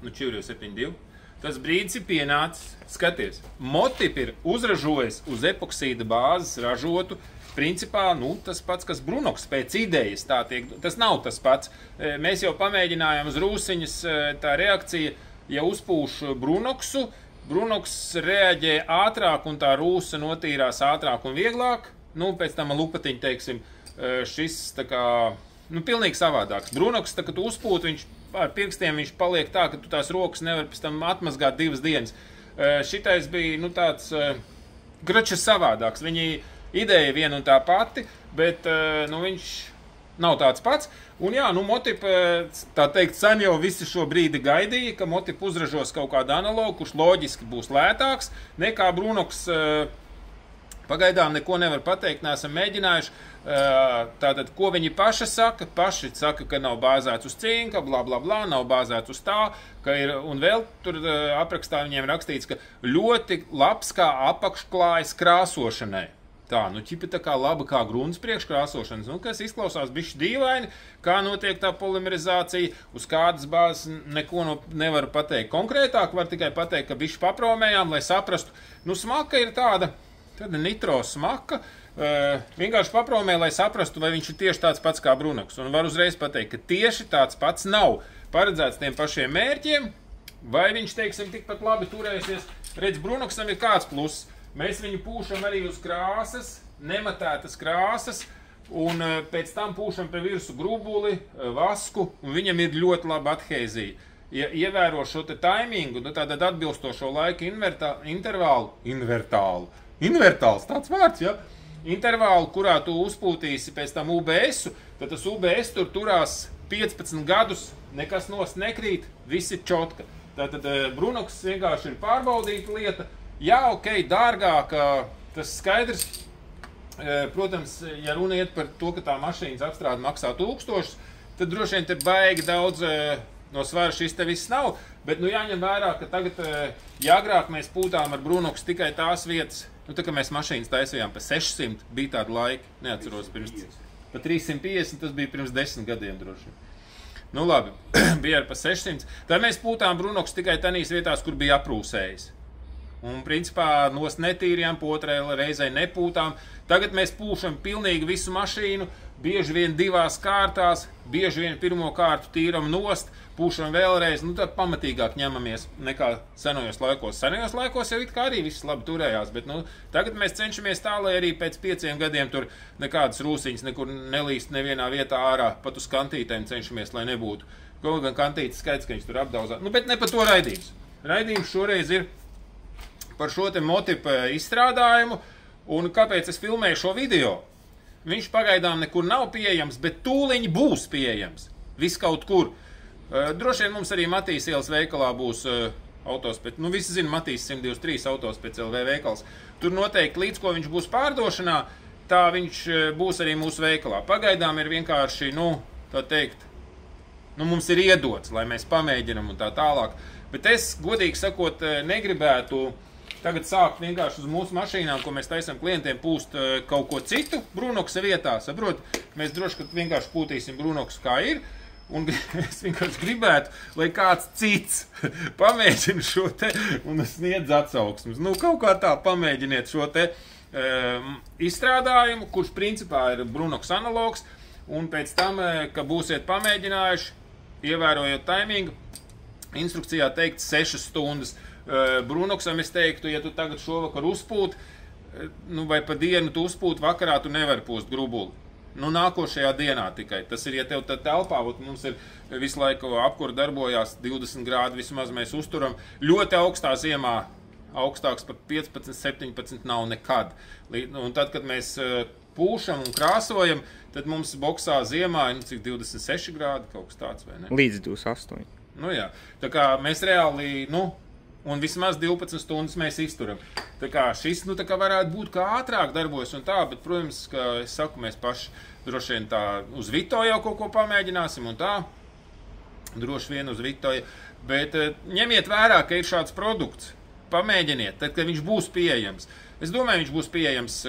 nu Čivrio 72. Tas brīdis ir pienācis, skaties, Motip ir uzražojis uz epoksīda bāzes ražotu, principā, nu, tas pats, kas Brunoks pēc idejas, tā tiek, tas nav tas pats. Mēs jau pamēģinājām uz rūsiņas tā reakcija, ja uzpūš Brunoksu, Brunoks reaģē ātrāk un tā rūsa notīrās ātrāk un vieglāk, nu, pēc tam lupatiņi, teiksim, šis tā kā, nu, pilnīgi savādāks. Brunoks, tā, kad tu uzpūt, viņš ar pirkstiem viņš paliek tā, ka tu tās rokas nevar pēc tam atmazgāt 2 dienas. Šitais bija, nu, tāds gračs savādāks. Viņi ideja viena un tā pati, bet, nu, viņš nav tāds pats. Un jā, nu, Motip, tā teikt, sen jau visi šo brīdi gaidīja, ka Motip uzražos kaut kādu analogu, kurš loģiski būs lētāks, nekā Brunoks. Pagaidām neko nevar pateikt, neesam mēģinājuši. Tātad, ko viņi paši saka? Paši saka, ka nav bāzēts uz cinka, bla, bla, bla, nav bāzēts uz tā, ka ir, un vēl tur aprakstā viņiem rakstīts, ka ļoti labs kā apakšklājas krāsošanai. Tā, nu, ķipi tā kā laba kā grunts priekškrāsošanas, nu, kas izklausās bišķi dīvaini, kā notiek tā polimerizācija, uz kādas bāzes neko nevar pateikt konkrētāk, var tikai pateikt, ka bišķi papromējām, lai saprastu, nu, smaka ir tāda nitro smaka, vienkārši papromē, lai saprastu, vai viņš ir tieši tāds pats kā Brunoks. Un var uzreiz pateikt, ka tieši tāds pats nav paredzēts tiem pašiem mērķiem, vai viņš, teiksim, tikpat labi turēsies. Redz, Brunoksam ir kāds pluss. Mēs viņu pūšam arī uz krāsas, nematētas krāsas, un pēc tam pūšam pie virsu grubuli, vasku, un viņam ir ļoti laba adhēzija. Ja ievēro šo te taimingu, nu tātad atbilstošo laika invertāls, tāds vārds, ja? Intervālu, kurā tu uzpūtīsi pēc tam UBS-u, tad tas UBS tur turās 15 gadus, nekas nost nekrīt, viss ir čotka. Tātad Brunoks vienkārši ir pārbaudīta lieta. Jā, ok, dārgāk, tas skaidrs. Protams, ja runa iet par to, ka tā mašīnas apstrāde maksā 1000, tad droši vien te baigi daudz no svara šis te viss nav. Bet nu jāņem vērā, ka tagad, ja agrāk mēs pūtām ar Brunoks tikai tās vietas, nu, tā kā mēs mašīnas taisījām pa 600, bija tāda laika, neatceros, pirms pa 350, tas bija pirms 10 gadiem droši. Nu labi, bija ar pa 600. Tad mēs pūtām Brunoks tikai tanīs vietās, kur bija aprūsējis. Un principā nost netīrījām, pa otrai reizei nepūtām. Tagad mēs pūšam pilnīgi visu mašīnu, bieži vien 2 kārtās, bieži vien 1. kārtu tīram nost, pūšam vēlreiz, nu tad pamatīgāk ņemamies nekā senojos laikos. Senojos laikos jau it kā arī viss labi turējās, bet nu, tagad mēs cenšamies tā, lai arī pēc 5 gadiem tur nekādas rūsiņas nekur nelīst nevienā vietā ārā, pat uz kantītēm cenšamies, lai nebūtu. Kaut gan kantītes skaits, ka viņš tur apdauzā. Nu, bet ne par to raidījums. Raidījums šoreiz ir par šo te Motip izstrādājumu, un kāpēc es filmēju šo video. Viņš pagaidām nekur nav pieejams, bet tūliņi būs pieejams. Viss kaut kur. Droši vien mums arī Matīs ielas veikalā būs autospēc. Nu, visi zina Matīs 123 autospēc LV veikals. Tur noteikti līdz, ko viņš būs pārdošanā, tā viņš būs arī mūsu veikalā. Pagaidām ir vienkārši, nu, tā teikt, nu, mums ir iedots, lai mēs pamēģinam un tā tālāk. Bet es, godīgi sakot, negribētu tagad sākt vienkārši uz mūsu mašīnām, ko mēs taisam klientiem, pūst kaut ko citu Brunoksa vietā. Saprot, mēs droši, ka vienkārši pūtīsim Brunoksu kā ir, un es vienkārši gribētu, lai kāds cits pamēģina šo te un sniedz atsauksmes. Nu, kaut kā tā pamēģiniet šo te izstrādājumu, kurš principā ir Brunoks analogs, un pēc tam, ka būsiet pamēģinājuši, ievērojot taimingu, instrukcijā teikt 6 stundas. Brunoksam es teiktu, ja tu tagad šovakar uzpūt, nu vai pa dienu tu uzpūt, vakarā tu nevari pūst grubuli. Nu, nākošajā dienā tikai. Tas ir, ja tev tā telpā, mums ir visu laiku apkura darbojās 20 grādi, vismaz mēs uzturam. Ļoti augstā ziemā, augstāks par 15, 17 nav nekad. Un tad, kad mēs pūšam un krāsojam, tad mums boksā ziemā ir, nu, cik 26 grādi, kaut kas tāds, vai ne? Līdz 28. Nu jā, tā kā mēs reāli, nu, un vismaz 12 stundas mēs izturam. Tā kā šis, nu, tā kā varētu būt kā ātrāk darbojas un tā, bet, protams, ka es saku, mēs paši droši vien tā uz Vito jau kaut ko pamēģināsim un tā, droši vien uz Vito, bet ņemiet vērā, ka ir šāds produkts, pamēģiniet, tad, kad viņš būs pieejams. Es domāju, viņš būs pieejams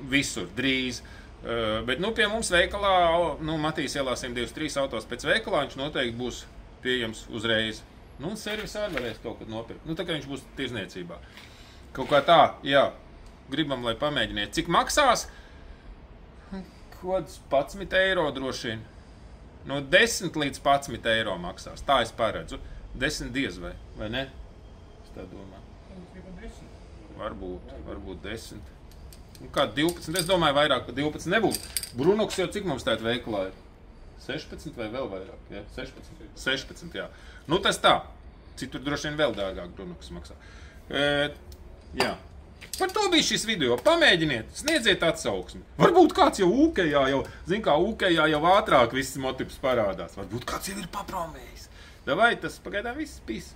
visur, drīz, bet, nu, pie mums veikalā, nu, Matīs ielā 123 autos pēc veikalā, viņš noteikti būs pieejams uzreiz. Nu, un servis arī varēs kaut kad nopirkt. Nu, tā kā viņš būs tirzniecībā. Kaut kā tā, jā. Gribam, lai pamēģiniet. Cik maksās? Kods 11 eiro droši vien. No 10 līdz 11 eiro maksās. Tā es paredzu. 10 diez vai ne? Es tā domāju. Varbūt 10. Nu, kā 12? Es domāju, vairāk par 12 nebūs. Brunoks jau cik mums tēt veikalā ir? 16 vai vēl vairāk? Ja? 16, jā. Nu, tas tā. Citur droši vien vēl dārgāk Brunoks maksā. Jā. Par to bija šis video. Pamēģiniet, sniedziet atsauksmi. Varbūt kāds jau ūkējā, ūkējā jau ātrāk viss motips parādās. Varbūt kāds jau ir papromējis. Davai, tas pagaidām viss. Peace.